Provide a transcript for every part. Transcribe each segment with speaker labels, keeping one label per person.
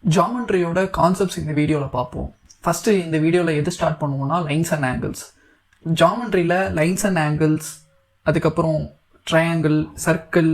Speaker 1: ஜாமெண்ட்ரியோட concepts இந்த வீடியோவில் பார்ப்போம். ஃபஸ்ட்டு இந்த வீடியோவில் எது ஸ்டார்ட் பண்ணுவோம்னா லைன்ஸ் அண்ட் ஆங்கிள்ஸ். ஜாமெண்ட்ரியில் லைன்ஸ் அண்ட் ஆங்கிள்ஸ், அதுக்கப்புறம் ட்ரையாங்கிள், சர்க்கிள்,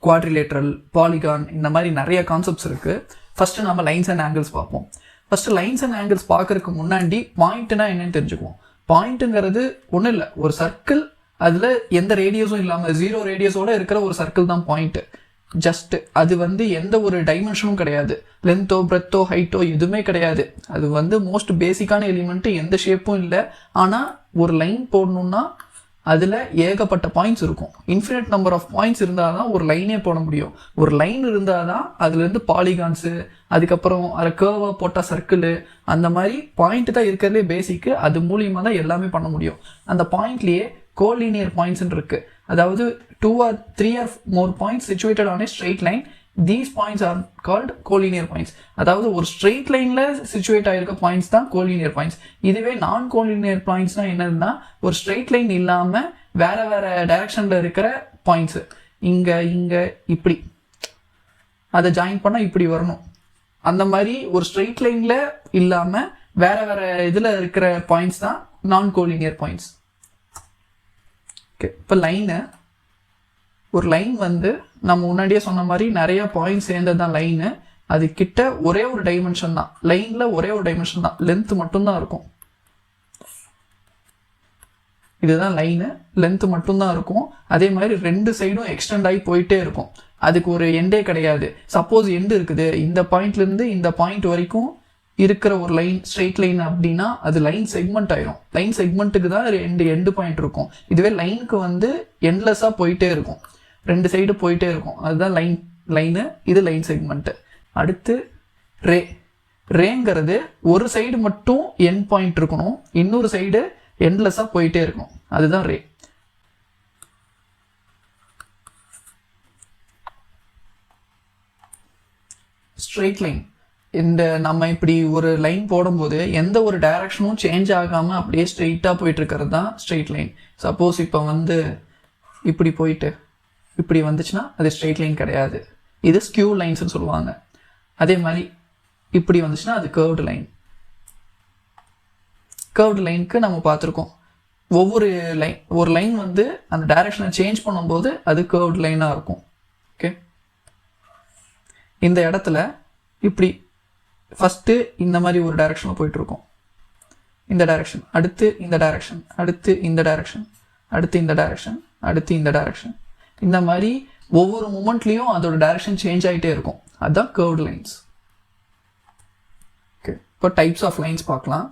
Speaker 1: குவாட்ரிலேட்ரல், பாலிகான், இந்த மாதிரி நிறைய கான்செப்ட்ஸ் இருக்குது. ஃபஸ்ட்டு நம்ம லைன்ஸ் அண்ட் ஆங்கிள்ஸ் பார்ப்போம். ஃபஸ்ட்டு லைன்ஸ் அண்ட் ஆங்கிள்ஸ் பார்க்கறதுக்கு முன்னாடி பாயிண்ட்னா என்னன்னு தெரிஞ்சுக்குவோம். பாயிண்ட்டுங்கிறது ஒன்றும் இல்லை, ஒரு சர்க்கிள், அதில் எந்த ரேடியஸும் இல்லாமல் 0 ரேடியஸோடு இருக்கிற ஒரு சர்க்கிள் தான் பாயிண்ட்டு. ஜஸ்ட் அது எந்த ஒரு டைமென்ஷனும் கிடையாது, லென்த்தோ பிரெத்தோ ஹைட்டோ எதுவுமே கிடையாது. அது மோஸ்ட் பேசிக்கான எலிமெண்ட்டு, எந்த ஷேப்பும் இல்லை. ஆனால் ஒரு லைன் போடணுன்னா அதில் ஏகப்பட்ட பாயிண்ட்ஸ் இருக்கும். இன்ஃபினிட் நம்பர் ஆஃப் பாயிண்ட்ஸ் இருந்தால் தான் ஒரு லைனே போட முடியும். ஒரு லைன் இருந்தால் தான் அதுலேருந்து பாலிகான்ஸு, அதுக்கப்புறம் அதில் கேர்வாக போட்டால் சர்க்கிள், அந்த மாதிரி பாயிண்ட் தான் இருக்கிறதுலே பேசிக்கு. அது மூலியமாக தான் எல்லாமே பண்ண முடியும். அந்த பாயிண்ட்லேயே கோலீனியர் பாயிண்ட்ஸ்ன்னு இருக்குது. அதாவது 2 or 3 or more points situated on a straight line. These points are called collinear points. அதாவது ஒரு ஸ்ட்ரெயிட் லைனில் சிச்சுவேட் ஆகிருக்க பாயிண்ட்ஸ் தான் கோலினியர் பாயிண்ட்ஸ். இதுவே நான் கோலினியர் பாயிண்ட்ஸ்னால் என்னதுன்னா, ஒரு ஸ்ட்ரெயிட் லைன் இல்லாமல் வேறு வேறு டைரக்ஷனில் இருக்கிற பாயிண்ட்ஸு, இங்கே இப்படி அதை ஜாயின் பண்ணால் இப்படி வரணும். அந்த மாதிரி ஒரு ஸ்ட்ரெயிட் லைனில் இல்லாமல் வேறு இதில் இருக்கிற பாயிண்ட்ஸ் தான் நான் கோலினியர் பாயிண்ட்ஸ். ஓகே, இப்போ ஒரு லைன் நம்ம முன்னாடியே சொன்ன மாதிரி நிறைய பாயிண்ட்ஸ் சேர்ந்தது தான் லைனு. அது கிட்ட ஒரே ஒரு டைமென்ஷன் தான், லைனில் ஒரே ஒரு டைமென்ஷன் தான், லென்த் மட்டும்தான் இருக்கும். இதுதான் லைனு, லென்த் மட்டும்தான் இருக்கும். அதே மாதிரி 2 சைடும் எக்ஸ்டெண்ட் ஆகி போயிட்டே இருக்கும். அதுக்கு ஒரு எண்டே கிடையாது. சப்போஸ் எண்டு இருக்குது, இந்த பாயிண்ட்லேருந்து இந்த பாயிண்ட் வரைக்கும் இருக்கிற ஒரு லைன், ஸ்ட்ரெயிட் லைன் அப்படின்னா அது லைன் செக்மெண்ட் ஆயிரும். லைன் செக்மெண்ட்டுக்கு தான் எண்டு பாயிண்ட் இருக்கும். இதுவே லைனுக்கு எண்ட்லெஸ்ஸாக போயிட்டே இருக்கும், 2 சைடு போயிட்டே இருக்கும். அதுதான் லைனு, இது லைன் செக்மெண்ட்டு. அடுத்து ரேங்கிறது ஒரு சைடு மட்டும் எண்ட் பாயிண்ட் இருக்கணும், இன்னொரு சைடு எண்ட்லெஸ்ஸாக போயிட்டே இருக்கும். அதுதான் ரே. ஸ்ட்ரெயிட் லைன், நம்ம இப்படி ஒரு லைன் போடும்போது எந்த ஒரு டைரக்ஷனும் சேஞ்ச் ஆகாமல் அப்படியே ஸ்ட்ரெயிட்டாக போயிட்டு இருக்கிறது தான் ஸ்ட்ரெயிட் லைன். சப்போஸ் இப்போ இப்படி போயிட்டு இப்படி வந்துச்சுன்னா அது ஸ்ட்ரெயிட் லைன் கிடையாது, இது ஸ்கியூ லைன்ஸ்னு சொல்லுவாங்க. அதே மாதிரி இப்படி வந்துச்சுன்னா அது கர்வ்டு லைன். கர்வ்டு லைனுக்கு நம்ம பார்த்துருக்கோம், ஒரு லைன் அந்த டைரக்ஷனை சேஞ்ச் பண்ணும்போது அது கர்வ்டு லைனாக இருக்கும். ஓகே, இந்த இடத்துல இப்படி ஃபஸ்ட்டு இந்த மாதிரி ஒரு டைரக்ஷனில் போயிட்டுருக்கோம், இந்த டைரக்ஷன், அடுத்து இந்த டைரக்ஷன், அடுத்து இந்த டைரக்ஷன், அடுத்து இந்த டைரக்ஷன், அடுத்து இந்த டைரக்ஷன். இந்த மாதிரி ஒவ்வொரு மூமெண்ட்லேயும் அதோட டைரக்ஷன் சேஞ்ச் ஆகிட்டே இருக்கும். அதுதான் கர்வ்டு லைன்ஸ். ஓகே, இப்போ டைப்ஸ் ஆஃப் லைன்ஸ் பார்க்கலாம்.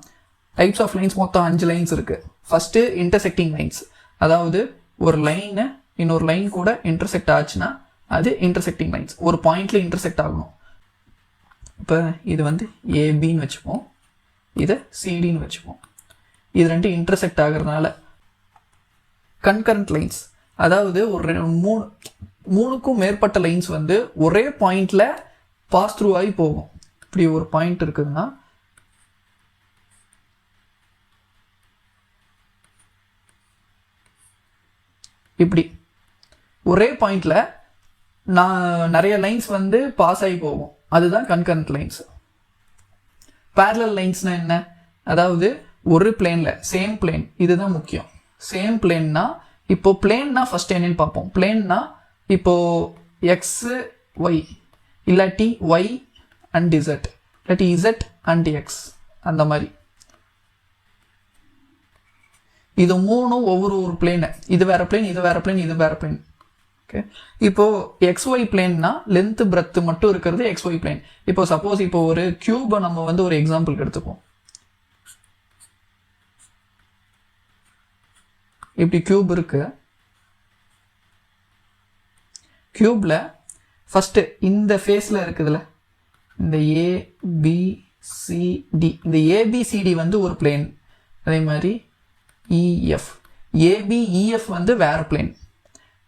Speaker 1: டைப்ஸ் ஆஃப் லைன்ஸ் மொத்தம் 5 லைன்ஸ் இருக்குது. ஃபஸ்ட்டு இன்டர்செக்டிங் லைன்ஸ், அதாவது ஒரு லைனு இன்னொரு லைன் கூட இன்டர்செக்ட் ஆச்சுன்னா அது இன்டர்செக்டிங் லைன்ஸ். ஒரு பாயிண்ட்ல இன்டர்செக்ட் ஆகணும். இப்போ இது ஏபின்னு வச்சுப்போம், இதை சிடின்னு வச்சுப்போம். இது 2 இன்டர்செக்ட் ஆகிறதுனால கன்கரண்ட் லைன்ஸ், அதாவது ஒரு 3க்கும் மேற்பட்ட லைன்ஸ் ஒரே பாயிண்டில் பாஸ் த்ரூ ஆகி போகும். இப்படி ஒரு பாயிண்ட் இருக்குதுன்னா இப்படி ஒரே பாயிண்டில் நிறைய லைன்ஸ் பாஸ் ஆகி போகும். அதுதான் கன்கரண்ட் லைன்ஸ். பேரலல் லைன்ஸ்னால் என்ன? அதாவது ஒரு பிளேனில், சேம் பிளேன், இதுதான் முக்கியம். சேம் பிளேன்னா, இப்போ பிளேன்னா ஃபர்ஸ்ட் என்னன்னு பார்ப்போம். பிளேன்னா இப்போ எக்ஸ் ஒய், இல்லாட்டி ஒய் அண்ட் இசட், இல்லாட்டி இசட் அண்ட் எக்ஸ், அந்த மாதிரி. இது 3ம் ஒவ்வொரு பிளேனு. இது வேற பிளேன், இது வேற பிளேன், இது வேற பிளேன். ஓகே, இப்போ XY பிளேன்னா லென்த் பிரெத் மட்டும் இருக்கிறது XY பிளேன். இப்போ சப்போஸ் இப்போ ஒரு கியூபை நம்ம ஒரு எக்ஸாம்பிளுக்கு எடுத்துப்போம். இப்படி கியூப் இருக்கு. கியூப்ல ஃபர்ஸ்ட் இந்த ஃபேஸ்ல இருக்குதுல, இந்த ABCD, இந்த ABCD ஒரு பிளேன். அதே மாதிரி EF, ABEF வேற பிளேன்.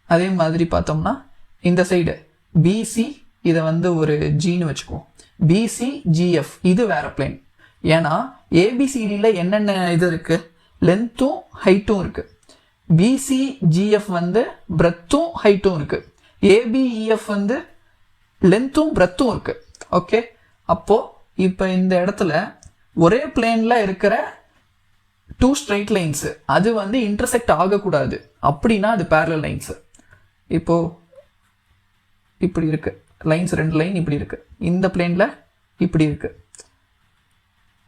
Speaker 1: அதே மாதிரி பார்த்தோம்னா இந்த சைடு BC, இதை ஒரு ஜின்னு வச்சுக்குவோம். BCGF, இது வேற பிளேன். ஏன்னா ABCDயில் என்னென்ன இது இருக்கு, லென்த்தும் ஹைட்டும் இருக்கு. BCGF பிரெத்தும் ஹைட்டும் இருக்கு. ABEF லென்த்தும் பிரெத்தும் இருக்கு. ஓகே, அப்போ இப்போ இந்த இடத்துல ஒரே பிளேன்ல இருக்கிற 2 ஸ்ட்ரைட் லைன்ஸ் அது வந்து இன்டர்செக்ட் ஆகக்கூடாது, அப்படின்னா அது பேரலல் லைன்ஸ். இப்போ இப்படி இருக்கு லைன்ஸ், 2 லைன் இப்படி இருக்கு, இந்த பிளேன்ல இப்படி இருக்கு.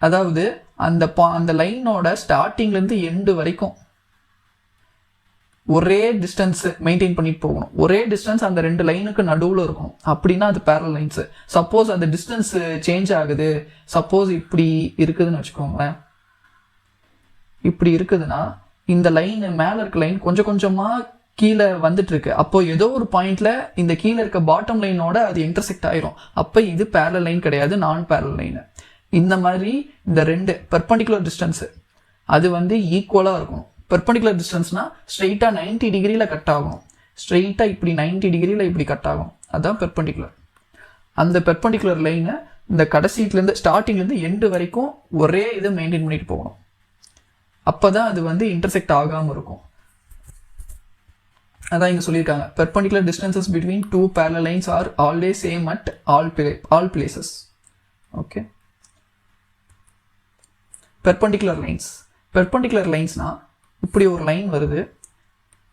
Speaker 1: அதாவது அந்த லைனோட ஸ்டார்டிங்ல இருந்து எண்டு வரைக்கும் ஒரே டிஸ்டன்ஸ் மெயின்டைன் பண்ணிட்டு போகணும். ஒரே டிஸ்டன்ஸ் அந்த 2 லைனுக்கு நடுவில் இருக்கணும், அப்படின்னா அது பேரலல் லைன்ஸ். சப்போஸ் அந்த டிஸ்டன்ஸ் சேஞ்ச் ஆகுது, சப்போஸ் இப்படி இருக்குதுன்னு வச்சுக்கோங்களேன், இப்படி இருக்குதுன்னா இந்த லைன் மேல இருக்க லைன் கொஞ்சம் கொஞ்சமா கீழே வந்துட்டு இருக்கு. அப்போ ஏதோ ஒரு பாயிண்ட்ல இந்த கீழே இருக்க பாட்டம் லைனோட அது இன்டர்செக்ட் ஆயிரும். அப்போ இது பேரலல் லைன் கிடையாது, நான் பேரலல் லைன். இந்த மாதிரி இந்த 2 பெர்பெண்டிகுலர் டிஸ்டன்ஸ் அது வந்து ஈக்குவலா இருக்கணும். பெர்பெண்டிகுலர் டிஸ்டன்ஸ்னா ஸ்ட்ரெயிட்டா 90 டிகிரியில கட் ஆகணும், ஸ்ட்ரெயிட்டா இப்படி 90 டிகிரியில இப்படி கட் ஆகும், அதான் பெர்பெண்டிகுலர். அந்த பெர்பெண்டிகுலர் லைனை இந்த கடைசியிலேருந்து ஸ்டார்டிங்லேருந்து எண்டு வரைக்கும் ஒரே இதை மெயின்டைன் பண்ணிட்டு போகணும். அப்போதான் அது வந்து இன்டர்செக்ட் ஆகாமல் இருக்கும். அதான் இங்கே சொல்லியிருக்காங்க, perpendicular distances between 2 parallel lines are always same at all places. Okay, perpendicular lines. பெர்பெண்டிகுலர் லைன்ஸ்னா இப்படி ஒரு லைன் வருது,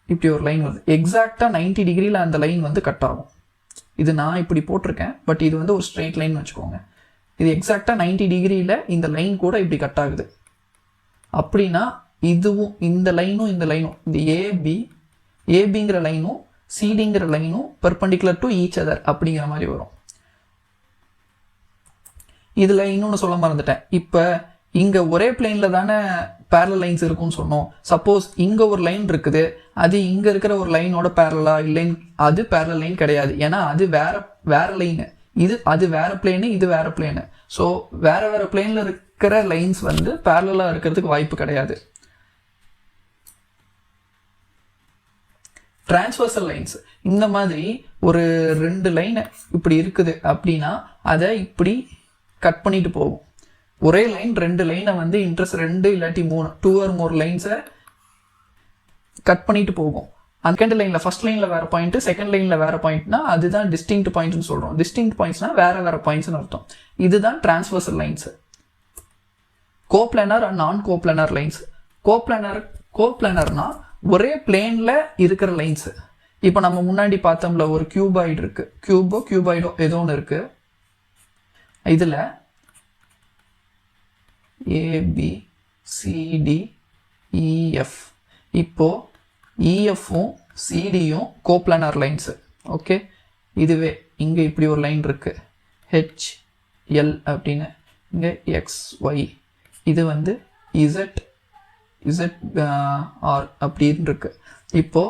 Speaker 1: இப்படி ஒரு லைன் வருது, எக்ஸாக்டாக 90 டிகிரியில் அந்த லைன் வந்து கட் ஆகும். இது நான் இப்படி போட்டிருக்கேன், பட் இது வந்து ஒரு ஸ்ட்ரெயிட் லைன் வச்சுக்கோங்க. இது எக்ஸாக்டாக 90 டிகிரியில் இந்த லைன் கூட இப்படி கட் ஆகுது. அப்படின்னா இதுவும் இந்த லைனும் இந்த ஏபிங்கிற லைனும் சிடிங்கிற லைனும் பெர்பெண்டிகுலர் டு ஈச் அதர் அப்படிங்கிற மாதிரி வரும். இதில் இன்னொன்று சொல்ல மறந்துட்டேன். இப்போ இங்கே ஒரே பிளேன்ல தானே பேரலல் லைன்ஸ் இருக்கும்னு சொன்னோம். சப்போஸ் இங்கே ஒரு லைன் இருக்குது, அது இங்கே இருக்கிற ஒரு லைனோட பேரலா இல்லைன்னு, அது பேரலல் லைன் கிடையாது. ஏன்னா அது வேற லைனு, அது வேற பிளேனு, இது வேற பிளேனு. ஸோ வேற பிளேன்ல இருக்கிற லைன்ஸ் வந்து பேரலா இருக்கிறதுக்கு வாய்ப்பு கிடையாது. டிரான்ஸ்வர்சல் லைன்ஸ், இந்த மாதிரி ஒரு 2 லைன் இப்படி இருக்குது அப்படின்னா அதை இப்படி கட் பண்ணிட்டு போகும். ஒரே லைன் 2 லைனை வந்து 2 இல்லாட்டி 3 2 or more லைன்ஸை கட் பண்ணிட்டு போகும். செகண்ட் லைனில் ஃபர்ஸ்ட் லைனில் வேறு பாயிண்ட், செகண்ட் லைனில் வேறு பாயிண்ட்னா அதுதான் டிஸ்டிங்க்ட் பாயிண்ட்னு சொல்கிறோம். டிஸ்டிங்க்ட் பாயிண்ட்ஸ்னா வேறு பாயிண்ட்ஸ்னு அர்த்தம். இதுதான் டிரான்ஸ்வர்சல் லைன்ஸ். கோப்ளானர் அண்ட் நான் கோப்ளானர் லைன்ஸ். கோப்ளானர்னா ஒரே பிளேனில் இருக்கிற லைன்ஸு. இப்போ நம்ம முன்னாடி பார்த்தோம்ல ஒரு கியூபாய்டு இருக்குது, கியூபாய்டோ ஏதோ ஒன்று இருக்குது. இதில் ABCDEF. இப்போ இஎஃப்பும் சிடியும் கோப்ளானர் லைன்ஸு. ஓகே, இதுவே இங்கே இப்படி ஒரு லைன் இருக்குது HL அப்படின்னு, இங்கே XY, இது வந்து ZR அப்படின்னு இருக்கு. இப்போ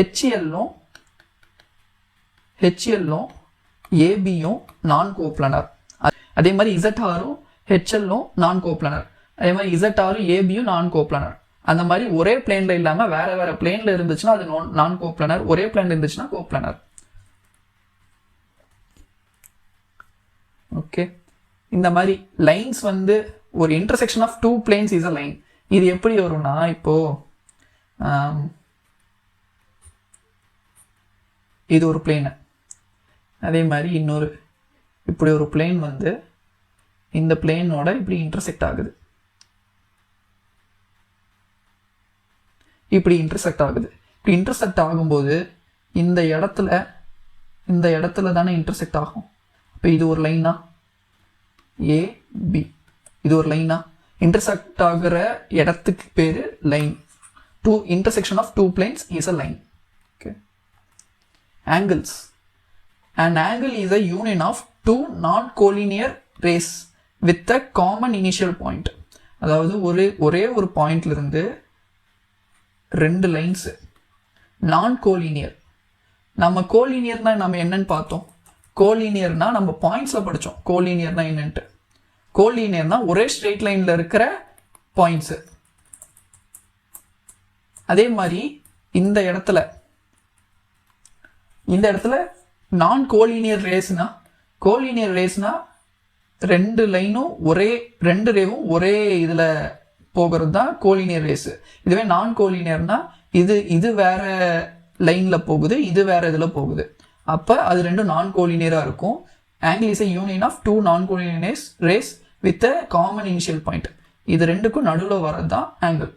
Speaker 1: HLலும் ஏபியும் நான் கோப்ளானர். அதே மாதிரி ZRும் HLலும் நான் கோப்ளானர். அதே மாதிரி ZRும் ஏபியும் நான் கோப்ளானர். அந்த மாதிரி ஒரே பிளேன்ல இல்லாம வேற பிளேன்ல இருந்துச்சுன்னா அது நான் கோப்ளானர், ஒரே பிளேன்ல இருந்துச்சுன்னா கோப்ளானர். ஓகே, இந்த மாதிரி லைன்ஸ் வந்து ஒரு intersection of 2 planes is a line. இது எப்படி வரும்னா, இப்போ இது ஒரு பிளேனு, அதே மாதிரி இன்னொரு இப்படி ஒரு பிளேன் வந்து இந்த பிளேனோட இப்படி இன்டர்செக்ட் ஆகுது, இப்படி இன்டர்செக்ட் ஆகுது. இப்படி இன்டர்செக்ட் ஆகும்போது இந்த இடத்துல தானே இன்டர்செக்ட் ஆகும். இப்போ இது ஒரு லைனா, ஏபி, இது ஒரு லைனா, இன்டர்செக்ட் ஆகிற இடத்துக்கு பேரு line. Intersection of 2 planes is a line. Okay. Angles. An angle is a union of 2 non-collinear rays with a common initial point. அதாவது ஒரே ஒரு பாயிண்ட்ல இருந்து 2 லைன்ஸ் நான் கோலினியர். நம்ம கோலினியர்னா நம்ம என்னன்னு பார்த்தோம். கோலினியர்னா நம்ம பாயிண்ட்ஸ்ல படித்தோம் கோலினியர்னா என்னன்ட்டு. கோலினியர்னா ஒரே ஸ்ட்ரெயிட் லைன்ல இருக்கிற பாயிண்ட்ஸ். அதே மாதிரி இந்த இடத்துல நான் கோலினியர் ரேஸ்னா, கோலினியர் ரேஸ்னா 2 லைனும் ரெண்டு ரேவும் ஒரே இதுல போகிறது தான் கோலினியர் ரேஸ். இதுவே நான் கோலினியர்னா இது வேற லைன்ல போகுது, இது வேற இதுல போகுது. அப்ப அது 2 நான் கோலினியரா இருக்கும். angle is a union of two non-coordinate rays with a common initial point. இது ரெண்டுக்கும் நடுவுல வரது தான் angle.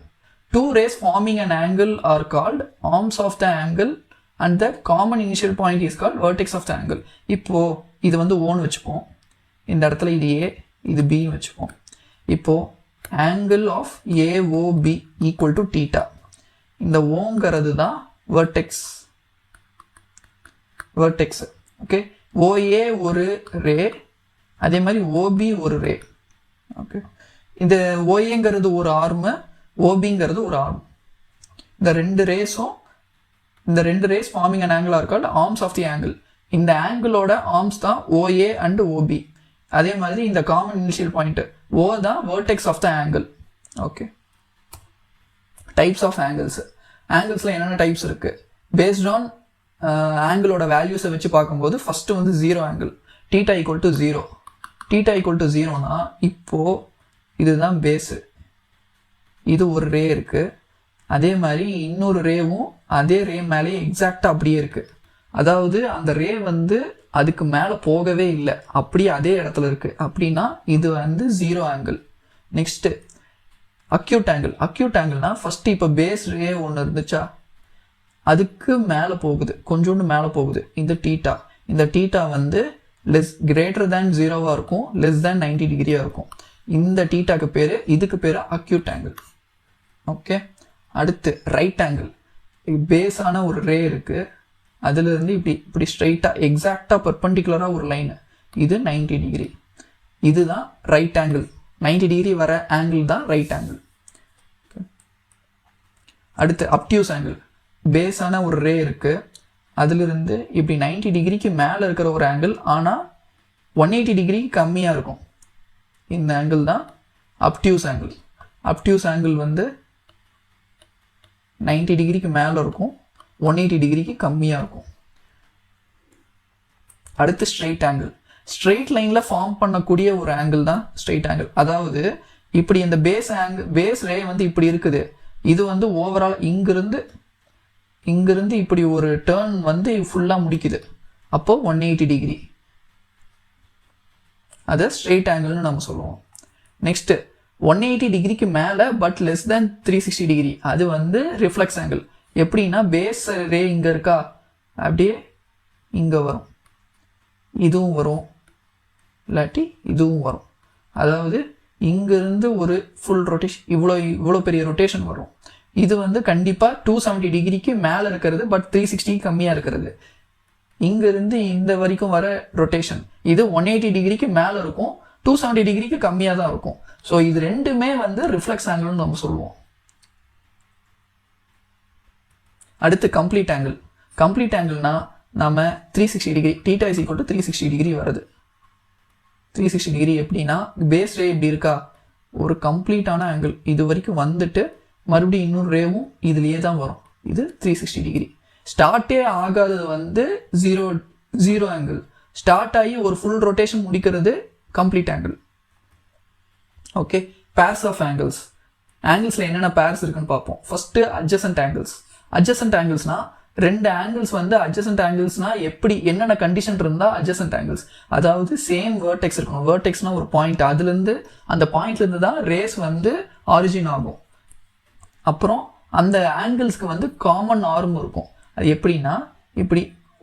Speaker 1: Two rays forming an angle are called arms of the angle and the common initial point is called vertex of the angle. இப்போ இது வந்து O வச்சுப்போம், இந்த இடத்துல இது A இது B வச்சுப்போம். இப்போ angle of AOB equal to theta. இந்த ஓங்கிறது தான் vertex. ஓகே, OA ஒரு ரே, அதே மாதிரி OB ஒரு ரே. ஓகே, இந்த OAங்கிறது ஒரு ஆர்மு, OBங்கிறது ஒரு ஆர்ம். இந்த ரெண்டு rays forming an angle are called arms of the angle. இந்த ஆங்கிளோட ஆர்ம்ஸ் தான் OA அண்ட் OB. அதே மாதிரி இந்த காமன் இனிஷியல் பாயிண்ட் O தான் vertex of the angle. Okay, types of angles. ஆங்கிள்ஸில் என்னென்ன டைப்ஸ் இருக்கு பேஸ்ட் ஆன் ஆங்கிளோட வேல்யூஸை வச்சு பார்க்கும்போது ஃபர்ஸ்ட் வந்து zero angle, θ equal to zero. θ equal to ஜீரோனா இப்போ இதுதான் பேஸு, இது ஒரு ரே இருக்கு, அதே மாதிரி இன்னொரு ரேவும் அதே ரே மேலேயே எக்ஸாக்டாக அப்படியே இருக்கு. அதாவது அந்த ரே வந்து அதுக்கு மேலே போகவே இல்லை, அப்படியே அதே இடத்துல இருக்கு. அப்படின்னா இது வந்து zero angle. Next acute angle. Acute ஆங்கிள்னா ஃபர்ஸ்ட் இப்போ பேஸ் ரே ஒன்று இருந்துச்சா, அதுக்கு மேலே போகுது, கொஞ்சோண்டு மேலே போகுது, இந்த θ. இந்த θ வந்து கிரேட்டர் தேன் ஜீரோவாக இருக்கும், லெஸ் தேன் 90 டிகிரியாக இருக்கும். இந்த θக்கு பேர், இதுக்கு பேர் அக்யூட் ஆங்கிள். ஓகே, அடுத்து ரைட் ஆங்கிள். பேஸான ஒரு ரே இருக்கு, அதுலேருந்து இப்படி ஸ்ட்ரைட்டாக எக்ஸாக்டாக பர்பண்டிகுலராக ஒரு லைன், இது 90 டிகிரி. இதுதான் ரைட் ஆங்கிள். 90 டிகிரி வர ஆங்கிள் தான் ரைட் ஆங்கிள். அடுத்து அப்டியூஸ் ஆங்கிள். பேஸான ஒரு ரே இருக்கு, அதுலேருந்து இப்படி 90 டிகிரிக்கு மேலே இருக்கிற ஒரு ஆங்கிள், ஆனால் 180 டிகிரிக்கு கம்மியாக இருக்கும். இந்த ஆங்கிள் தான் அப்டியூஸ் ஆங்கிள். அப்டியூஸ் ஆங்கிள் வந்து 90 டிகிரிக்கு மேலே இருக்கும், 180 டிகிரிக்கு கம்மியாக இருக்கும். அடுத்து ஸ்ட்ரெயிட் ஆங்கிள். ஸ்ட்ரெயிட் லைனில் ஃபார்ம் பண்ணக்கூடிய ஒரு ஆங்கிள் தான் ஸ்ட்ரெயிட் ஆங்கிள். அதாவது இப்படி இந்த பேஸ் ரே வந்து இப்படி இருக்குது, இது வந்து ஓவரால் இங்கிருந்து இப்படி ஒரு டேர்ன் வந்து ஃபுல்லாக முடிக்குது, அப்போ 180 டிகிரி. அதை ஸ்ட்ரெயிட் ஆங்கிள்னு நம்ம சொல்லுவோம். நெக்ஸ்ட் 180 டிகிரிக்கு மேலே பட் லெஸ் தேன் 360 டிகிரி, அது வந்து ரிஃப்ளெக்ஸ் ஆங்கிள். எப்படின்னா பேஸ் ரே இங்கே இருக்கா, அப்படியே இங்கே வரும், இதுவும் வரும், இல்லாட்டி இதுவும் வரும். அதாவது இங்கிருந்து ஒரு ஃபுல் ரொட்டேஷன், இவ்வளோ பெரிய ரொட்டேஷன் வரும். இது வந்து கண்டிப்பாக 270 டிகிரிக்கு மேலே இருக்கிறது, பட் 360 கம்மியாக இருக்கிறது. இங்கிருந்து இந்த வரைக்கும் வர ரொட்டேஷன் இது 180 டிகிரிக்கு மேலே இருக்கும், 270 டிகிரிக்கு கம்மியாக தான் இருக்கும். ஸோ இது ரெண்டுமே வந்து ரிஃப்ளெக்ஸ் ஆங்கிள்னு நம்ம சொல்லுவோம். அடுத்து கம்ப்ளீட் ஆங்கிள். கம்ப்ளீட் ஆங்கிள்னா நம்ம 360 degree, θ is equal to 360 degree வருது. 360 டிகிரி எப்படின்னா பேஸ் ரே இப்படி இருக்கா, ஒரு கம்ப்ளீட்டான ஆங்கிள் இது வரைக்கும் வந்துட்டு மறுபடியும் இன்னொரு ரேவும் இதுலேயே தான் வரும், இது 360 டிகிரி. ஸ்டார்ட்டே ஆகாதது வந்து ஜீரோ ஆங்கிள். ஸ்டார்ட் ஆகி ஒரு ஃபுல் ரொட்டேஷன் முடிக்கிறது complete angle. Okay, pairs of angles. ஆங்கிள்ஸில் என்னென்ன பேர்ஸ் இருக்குன்னு பார்ப்போம். First adjacent angles. அட்ஜசன்ட் ஆங்கிள்ஸ்னா ரெண்டு ஆங்கிள்ஸ் வந்து அட்ஜசன்ட் ஆங்கிள்ஸ்னா எப்படி என்னென்ன கண்டிஷன் இருந்தால் அட்ஜசன்ட் ஆங்கிள்ஸ். அதாவது சேம் வேர்டெக்ஸ் இருக்கணும். வேர்டெக்ஸ்னா ஒரு பாயிண்ட், அதுலேருந்து அந்த பாயிண்ட்லேருந்து தான் ரேஸ் வந்து ஆரிஜின் ஆகும். அப்புறம் அந்த ஆங்கிள்ஸ்க்கு வந்து காமன் ஆர்ம் இருக்கும். அது எப்படின்னா இப்படி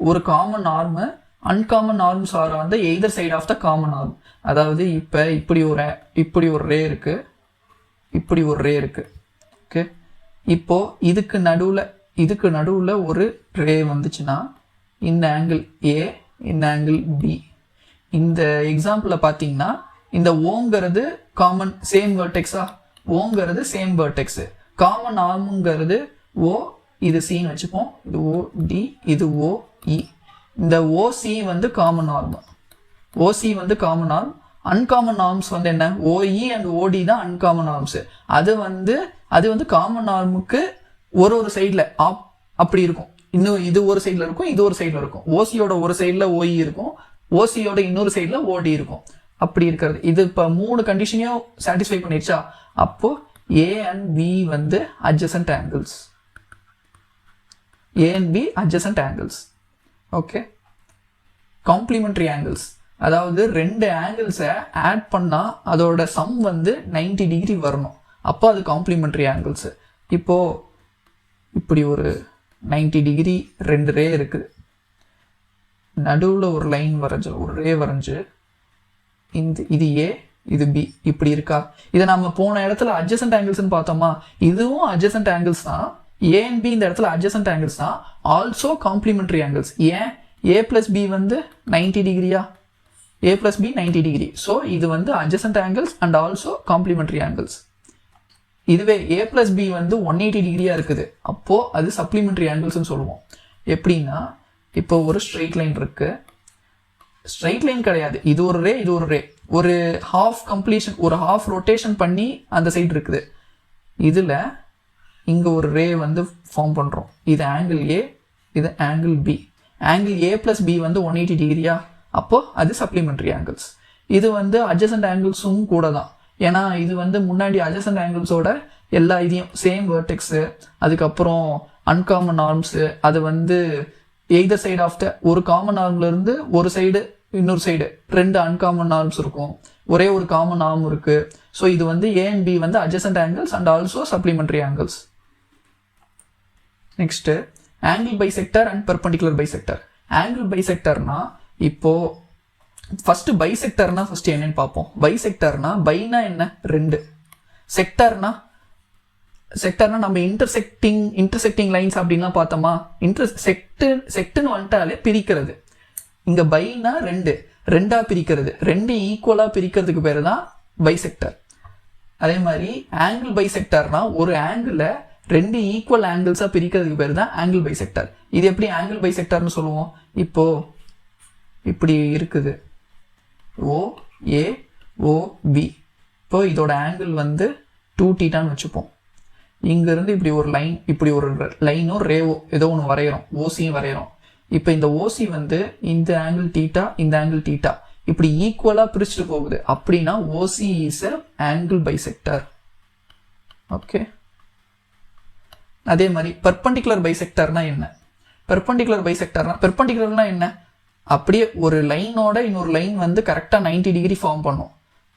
Speaker 1: ஒரு common arm, uncommon arms are வந்து either side of the common arm. அதாவது இப்போ இப்படி ஒரு ரே இருக்கு, இப்படி ஒரு ரே இருக்கு. ஓகே, இப்போ இதுக்கு நடுவில் ஒரு ரே வந்துச்சுன்னா இந்த ஆங்கிள் ஏ, இந்த ஆங்கிள் பி. இந்த எக்ஸாம்பிளில் பார்த்தீங்கன்னா இந்த ஓங்கிறது காமன் சேம் வேர்டெக்ஸா, ஓங்கிறது சேம் வேர்டெக்ஸு, காமன் ஆர்முங்கிறது ஓ, இது சின்னு வச்சுப்போம், இது ஓ டி, இது ஓ இ. இந்த ஓசி வந்து காமன் ஆர்ம், ஓசி வந்து காமன் ஆர்ம். அன்காமன் ஆர்ம்ஸ் வந்து என்ன, ஓஇ அண்ட் ஓடி தான் அன்காமன் ஆர்ம்ஸ். அது வந்து காமன் ஆர்முக்கு ஒரு சைடில் அப்படி இருக்கும். இன்னும் இது ஒரு சைடில் இருக்கும், இது ஒரு சைடில் இருக்கும். ஓசியோட ஒரு சைடில் ஓஇ இருக்கும், ஓசியோட இன்னொரு சைடில் ஓடி இருக்கும். அப்படி இருக்கிறது. இது இப்போ 3 கண்டிஷனையும் சாட்டிஸ்ஃபை பண்ணிடுச்சா, அப்போ A and B வந்து adjacent angles. A and B adjacent angles. Okay. Complementary angles. அதாவது ரெண்டு ஆங்கிள்ஸை ஆட் பண்ணால் அதோட சம் வந்து 90 டிகிரி வரணும். அப்போ அது காம்ப்ளிமெண்ட்ரி ஆங்கிள்ஸு. இப்போது இப்படி ஒரு 90 டிகிரி ரெண்டு ரே இருக்குது, நடுவில் ஒரு லைன் வரைஞ்சு ஒரு ரே வரைஞ்சு இது ஏ இது பி இப்படி இருக்கா. இதை நம்ம போன இடத்துல அட்ஜசன்ட் ஆங்கிள்ஸ்ன்னு பார்த்தோமா, இதுவும் அட்ஜசன்ட் ஆங்கிள்ஸ் தான். ஏ அண்ட் பி இந்த இடத்துல அட்ஜசன்ட் ஆங்கிள்ஸ் தான், ஆல்சோ காம்ப்ளிமெண்ட்ரி ஆங்கிள்ஸ். ஏன் ஏ பிளஸ் பி வந்து 90 டிகிரியா, ஏ பிளஸ் பி 90 டிகிரி. ஸோ இது வந்து adjacent angles and also complimentary angles. இதுவே ஏ பிளஸ் பி வந்து 180 டிகிரியா இருக்குது, அப்போது அது சப்ளிமெண்ட்ரி ஆங்கிள்ஸ்ன்னு சொல்லுவோம். எப்படின்னா இப்போ ஒரு ஸ்ட்ரெயிட் லைன் இருக்கு, ஸ்ட்ரெயிட் லைன் கிடையாது, இது ஒரு ரே இது ஒரு ரே, ஒரு ஹாஃப் கம்ப்ளீஷன் ஒரு ஹாஃப் ரொட்டேஷன் பண்ணி அந்த சைடு இருக்குது. இதில் இங்கே ஒரு ரே வந்து ஃபார்ம் பண்ணுறோம், இது ஆங்கிள் ஏ இது angle B. Angle A plus B வந்து 180 டிகிரியா, அப்போது அது சப்ளிமெண்ட்ரி ஆங்கிள்ஸ். இது வந்து அட்ஜசன்ட் ஆங்கிள்ஸும் கூட தான், ஏன்னா இது வந்து முன்னாடி அட்ஜசன்ட் ஆங்கிள்ஸோட எல்லா இதையும் சேம் வேர்டெக்ஸு, அதுக்கப்புறம் அன்காமன் ஆர்ம்ஸு, அது வந்து எய்தர் சைடு ஆஃப் த ஒரு காமன் ஆர்ம்லேருந்து ஒரு சைடு இன்னொரு சைடு ரெண்டு அன்காமன் ஆர்ம்ஸ் இருக்கும், ஒரே ஒரு காமன் ஆர்ம் இருக்குது. ஸோ இது வந்து ஏ அண்ட் பி வந்து adjacent angles and also supplementary angles. Next angle bisector and perpendicular bisector. Angle பைசெக்டர்னா இப்போது ஃபஸ்ட்டு பைசெக்டர்னா ஃபஸ்ட்டு என்னன்னு பார்ப்போம். பைசெக்டர்னா பைனா என்ன, ரெண்டு. செக்டர்னா நம்ம இன்டர்செக்டிங் லைன்ஸ் அப்படின்லாம் பார்த்தோமா, செக்டுன்னு வந்துட்டாலே பிரிக்கிறது. இங்கே பைனா ரெண்டா பிரிக்கிறது, ரெண்டு ஈக்குவலாக பிரிக்கிறதுக்கு பேர் தான் பைசெக்டர். அதே மாதிரி ஆங்கிள் பைசெக்டர்னா ஒரு ஆங்கிளை ரெண்டு ஈக்குவல் ஆங்கிள்ஸாக பிரிக்கிறதுக்கு பேர் தான் ஆங்கிள் பைசெக்டர். இது எப்படி ஆங்கிள் பைசெக்டர்னு சொல்லுவோம், இப்போது இப்படி இருக்குது ஓ ஏ ஓ பி. இப்போ இதோட ஆங்கிள் வந்து 2θன்னு வச்சுப்போம். இங்கேருந்து இப்படி ஒரு லைன், இப்படி ஒரு லைனோ ரேவோ ஏதோ ஒன்று வரைகிறோம், ஓசியும் வரைகிறோம். இப்போ இந்த ஓசி வந்து இந்த ஆங்கிள் தீட்டா இந்த ஆங்கிள் தீட்டா இப்படி ஈக்குவலாக பிரிச்சுட்டு போகுது, அப்படின்னா ஓசி is a angle bisector. Okay. அதே மாதிரி பெர்பெண்டிகுலர் பைசெக்டர்னா என்ன, பெர்பெண்டிகுலர்னா என்ன, அப்படியே ஒரு லைனோட இன்னொரு லைன் வந்து கரெக்டாக 90 டிகிரி ஃபார்ம் பண்ணும்,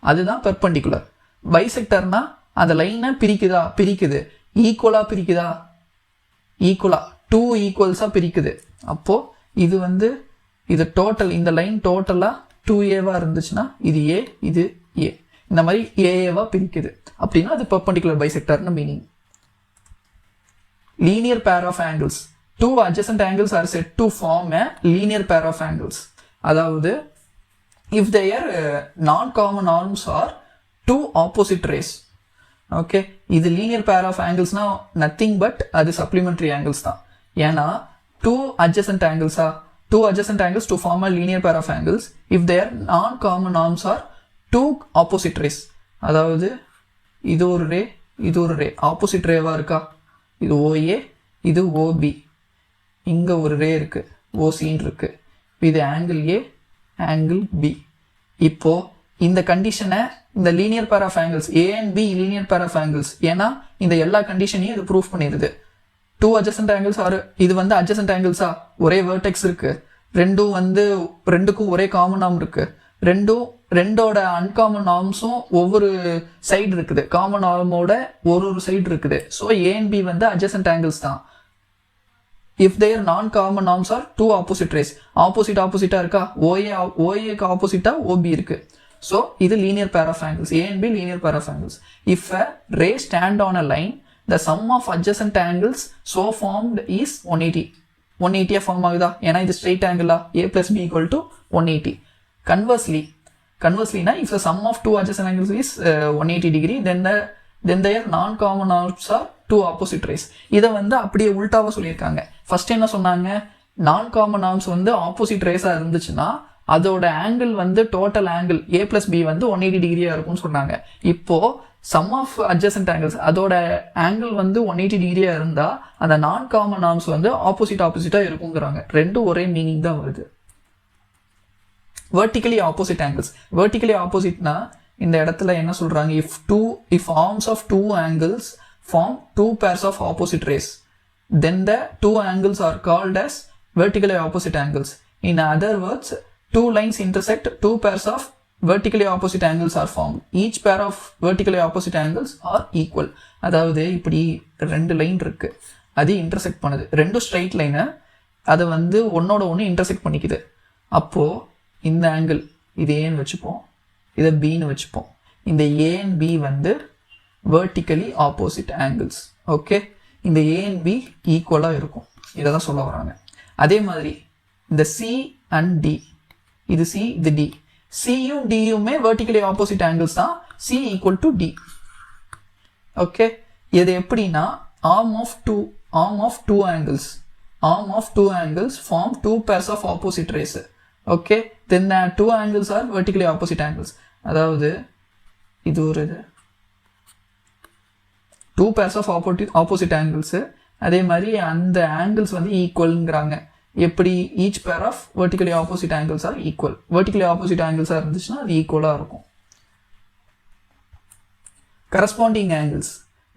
Speaker 1: அதுதான் பெர்பெண்டிகுலர். பைசெக்டர்னா அந்த லைனை பிரிக்குது, ஈக்குவலாக பிரிக்குதா, டூ ஈக்குவல்ஸாக பிரிக்குது. அப்போது இது வந்து இது டோட்டல், இந்த லைன் டோட்டலாக 2ஏவாக இருந்துச்சுன்னா இது ஏ இது ஏ, இந்த மாதிரி ஏஏவாக பிரிக்குது, அப்படின்னா அது பெர்பெண்டிகுலர் பைசெக்டர்னு மீனிங். Linear pair of angles. Two adjacent angles are said to form a linear pair of angles. அதாவது if their non-common arms are two opposite rays. Okay, இது linear pair of anglesனா nothing but அது supplementary angles தான். ஏன்னா two adjacent angles to form a linear pair of angles if their non-common arms are two opposite rays. அதாவது இது ஒரு ரே இது ஒரு ரே opposite Rewa இருக்கா, இது OA இது OB, இங்கே ஒரு ரே இருக்குது ஓசின்னு இருக்குது, இது ஆங்கிள் ஏ ஆங்கிள் பி. இப்போது இந்த கண்டிஷனை இந்த linear pair of angles A and B linear pair of angles, ஏன்னா இந்த எல்லா கண்டிஷனையும் இது ப்ரூஃப் பண்ணிடுது. டூ அட்ஜசன்ட் ஆங்கிள்ஸ் ஆர் இது வந்து அட்ஜசன்ட் ஆங்கிள்ஸா, ஒரே வேர்டெக்ஸ் இருக்குது, ரெண்டுக்கும் ஒரே காமன் ஆர்ம் இருக்குது, ரெண்டோட அன்காமன் ஆர்ம்ஸும் ஒவ்வொரு சைடு இருக்குது, காமன் ஆர்மோட ஒரு சைடு இருக்குது. ஸோ ஏ அண்ட் பி வந்து அட்ஜசன்ட் ஆங்கிள்ஸ் தான். if their non-common arms are two opposite rays, ஆப்போசிட்டா இருக்கா, OAக்கு ஆப்போசிட்டா OB இருக்கு. ஸோ இது linear pair of angles, A and B linear pair of angles. If a ray stand on a line, the sum of adjacent angles so formed is 180 form ஆகுதா, ஏன்னா இது straight ஆங்கிளா, A plus B equal to 180. Conversely, if the sum of two adjacent angles is 180 degree, then their non-common arms are two opposite rays. இதை வந்து அப்படியே உல்டாவாக சொல்லியிருக்காங்க. First என்ன சொன்னாங்க, நான் காமன் ஆர்ம்ஸ் வந்து ஆப்போசிட் ரேஸாக இருந்துச்சுன்னா அதோட ஆங்கிள் வந்து total angle A plus B வந்து 180 டிகிரியாக இருக்கும்னு சொன்னாங்க. இப்போது சம் ஆஃப் அட்ஜசன்ட் ஆங்கிள்ஸ் அதோட ஆங்கிள் வந்து 180 டிகிரியாக இருந்தால் அந்த நான் காமன் ஆர்ம்ஸ் வந்து ஆப்போசிட்டாக இருக்குங்கிறாங்க. ரெண்டும் ஒரே மீனிங் தான் வருது. வெர்டிக்கலி ஆப்போசிட் ஆங்கிள்ஸ், வெர்டிக்கலி ஆப்போசிட்னா இந்த இடத்துல என்ன சொல்கிறாங்க, if arms of two angles form two pairs of opposite rays, then the two angles are called as vertically opposite angles. In other words, two lines intersect, two pairs of vertically opposite angles are formed. Each pair of vertically opposite angles are equal. அதாவது இப்படி ரெண்டு line இருக்கு, அது intersect பண்ணுது. ரெண்டும் straight லைனை அதை வந்து ஒன்னோட ஒன்று இன்டர்செக்ட் பண்ணிக்குது. அப்போது இந்த ஆங்கிள் இது ஏன்னு வச்சுப்போம், இதை பின்னு வச்சுப்போம். இந்த ஏ அண்ட் பி வந்து vertically opposite angles. ஓகே, இந்த ஏ அண்ட் பி ஈக்குவலாக இருக்கும், இதை தான் சொல்ல வராங்க. அதே மாதிரி இந்த சி அண்ட் டி, இது சி இது டி, சியும் டியுமே vertically opposite angles தான், C equal to D. Okay, இது எப்படின்னா arm of two angles form two pairs of opposite rays. Okay, then the two angles are vertically opposite angles. அதாவது இது ஒரு two pairs of opposite angles. அதே மாதிரி அந்த angles வந்து ஈக்குவல்ங்கிறாங்க. எப்படி? each pair of vertically opposite angles are equal. vertically opposite angles இருந்துச்சுன்னா அது ஈக்குவலாக இருக்கும். corresponding angles.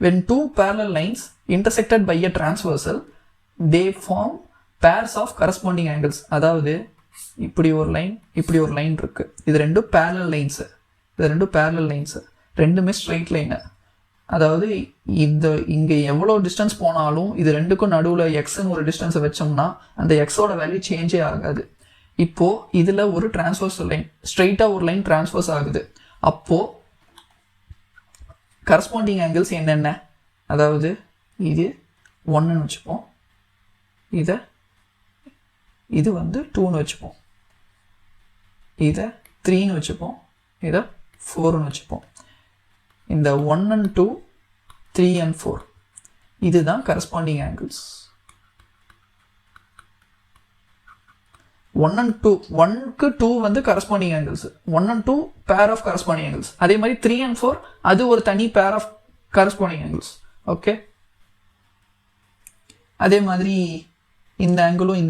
Speaker 1: When two parallel lines intersected by a transversal, they form pairs of corresponding angles. அதாவது இப்படி ஒரு லைன் இருக்கு, இது ரெண்டும் parallel lines, ரெண்டுமே ஸ்ட்ரைட் லைனு. அதாவது இங்கே எவ்வளோ டிஸ்டன்ஸ் போனாலும் இது ரெண்டுக்கும் நடுவில் எக்ஸ்ன்னு ஒரு டிஸ்டன்ஸை வச்சோம்னா அந்த எக்ஸோட வேல்யூ சேஞ்சே ஆகாது. இப்போது இதில் ஒரு டிரான்ஸ்வர்ஸ் லைன், ஸ்ட்ரைட்டாக ஒரு லைன் டிரான்ஸ்வர்ஸ் ஆகுது. அப்போது கரஸ்பாண்டிங் ஆங்கிள்ஸ் என்னென்ன? அதாவது இது 1ன்னு வச்சுப்போம், இது வந்து 2ன்னு வச்சுப்போம், இதை 3ன்னு வச்சுப்போம், இதை 4ன்னு வச்சுப்போம். இந்த 1 and 2, 3 and 4 இதுதான் கரஸ்பாண்டிங் ஆங்கிள்ஸ். 1 and 2, 1க்கு 2 வந்து corresponding angles, 1 and 2 pair of corresponding angles. அதே மாதிரி 3 and 4 அது ஒரு தனி pair of corresponding angles. Okay, அதே மாதிரி இந்த ஆங்கிளும்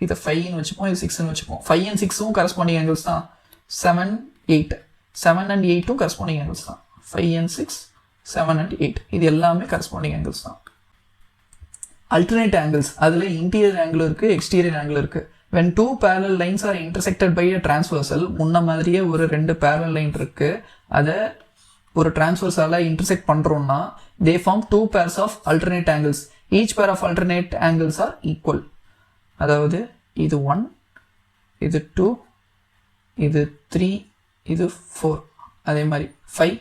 Speaker 1: இதை 5ன்னு வச்சுப்போம், இது 6ன்னு வச்சுப்போம். 5 and 6ம் கரஸ்பாண்டிங் ஆங்கிள்ஸ் தான். 7, 8 and 8ம் கரஸ்பாண்டிங் ஆங்கிள்ஸ் தான். 5 and 6, 7 and 8 இது எல்லாமே கரஸ்பாண்டிங் ஆங்கிள்ஸ் தான். அல்டர்னேட் ஆங்கிள்ஸ், அதில் இன்டீரியர் ஆங்கிள் இருக்குது, எக்ஸ்டீரியர் ஆங்கிள் இருக்குது. when two parallel lines are intersected by a transversal, முன்ன மாதிரியே ஒரு ரெண்டு parallel லைன் இருக்குது, அதை ஒரு டிரான்ஸ்வர்ஸால் இன்டர்செக்ட் பண்ணுறோம்னா they form two pairs of alternate angles. each pair of alternate angles are equal. அதாவது இது 1, இது 2, இது 3, இது 4, அதே மாதிரி 5,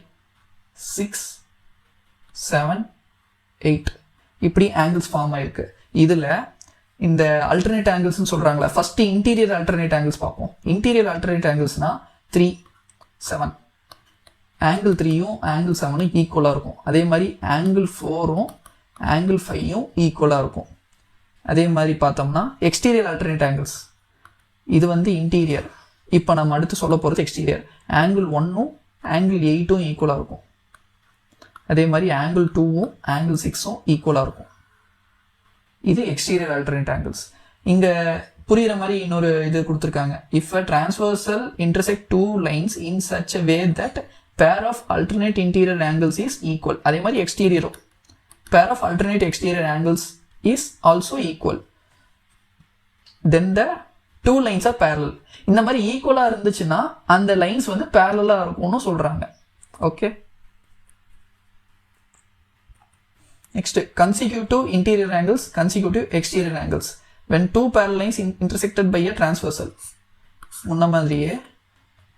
Speaker 1: 6, 7, 8 இப்படி ஆங்கிள்ஸ் ஃபார்ம் ஆயிருக்கு. இதில் இந்த அல்டர்னேட் ஆங்கிள்ஸ்னு சொல்கிறாங்களா, ஃபஸ்ட்டு இன்டீரியர் அல்டர்னேட் ஆங்கிள்ஸ் பார்ப்போம். இன்டீரியர் அல்டர்னேட் ஆங்கிள்ஸ்னால் 3, 7, ஆங்கிள் 3யும் ஆங்கிள் 7ம் ஈக்குவலாக இருக்கும். அதே மாதிரி ஆங்கிள் 4ம் ஆங்கிள் 5யும் ஈக்குவலாக இருக்கும். அதே மாதிரி பார்த்தோம்னா எக்ஸ்டீரியர் அல்டர்னேட் ஆங்கிள்ஸ், இது வந்து இன்டீரியர். இப்போ நம்ம அடுத்து சொல்ல போகிறது எக்ஸ்டீரியர். ஆங்கிள் 1ம் ஆங்கிள் 8ம் ஈக்குவலாக இருக்கும். அதே மாதிரி ஆங்கிள் 2ம் ஆங்கிள் 6ம் ஈக்குவலாக இருக்கும். இது எக்ஸ்டீரியர் அல்டர்னேட் ஆங்கிள்ஸ். இங்கே புரிகிற மாதிரி இன்னொரு இது கொடுத்துருக்காங்க. If a transversal intersect two lines in such a way that pair of alternate interior angles is equal. அதே மாதிரி எக்ஸ்டீரியரும் pair of alternate exterior angles is also equal, then the two lines are parallel. இந்த மாதிரி ஈக்குவலாக இருந்துச்சுன்னா அந்த lines வந்து பேரலாக இருக்கும்னு சொல்கிறாங்க. Okay, next consecutive interior angles, consecutive exterior angles. when two parallel lines intersected by a transversal, முன்ன மாதிரியே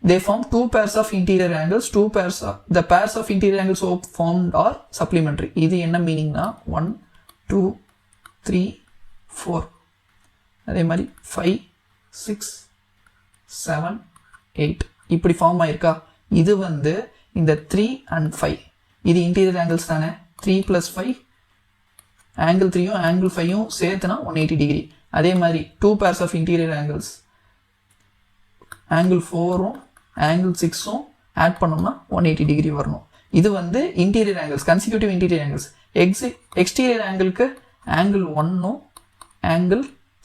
Speaker 1: they form two pairs of interior angles. The pairs of interior angles formed are supplementary. இது என்ன மீனிங்னா 1, 2, 3, 4, அதே மாதிரி 5, 6, 7, 8 இப்படி form ஆயிருக்கா. இது வந்து இந்த 3 and 5 இது இன்டீரியர் ஆங்கிள்ஸ் தானே. 3 + 5 ஆங்கிள் 3யும் ஆங்கிள் 5யும் சேர்த்துனா 180 டிகிரி. அதே மாதிரி two pairs of interior angles, angle 4ம் ஆங்கிள் 6ம் ஆட் பண்ணோம்னா 180 டிகிரி வரணும். இது வந்து interior angles, consecutive interior angles. Exterior ஆங்கிளுக்கு ஆங்கிள் 1ம் ஆங்கிள்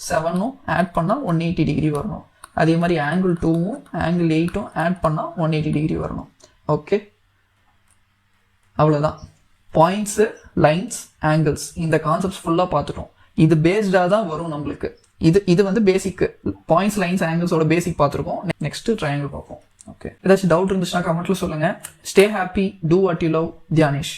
Speaker 1: 7ம் ஆட் பண்ணால் 180 டிகிரி வரணும். அதே மாதிரி ஆங்கிள் 2ம் ஆங்கிள் 8ம் ஆட் பண்ணால் 180 டிகிரி வரணும். ஓகே, அவ்வளோதான். பாயிண்ட்ஸு, லைன்ஸ், ஆங்கிள்ஸ், இந்த கான்செப்ட்ஸ் ஃபுல்லாக பார்த்துட்டோம். இது பேஸ்டாக தான் வரும் நம்மளுக்கு. இது வந்து பேசிக் பாயிண்ட்ஸ் லைன்ஸ் ஆங்கிள்ஸோட பேசிக் பார்த்துருக்கோம். நெக்ஸ்ட் ட்ரையாங்கிள் பார்ப்போம். ஓகே, ஏதாச்சும் டவுட் இருந்துச்சுன்னா கமெண்ட்ல சொல்லுங்க. Stay happy, do what you love. Dhyanesh.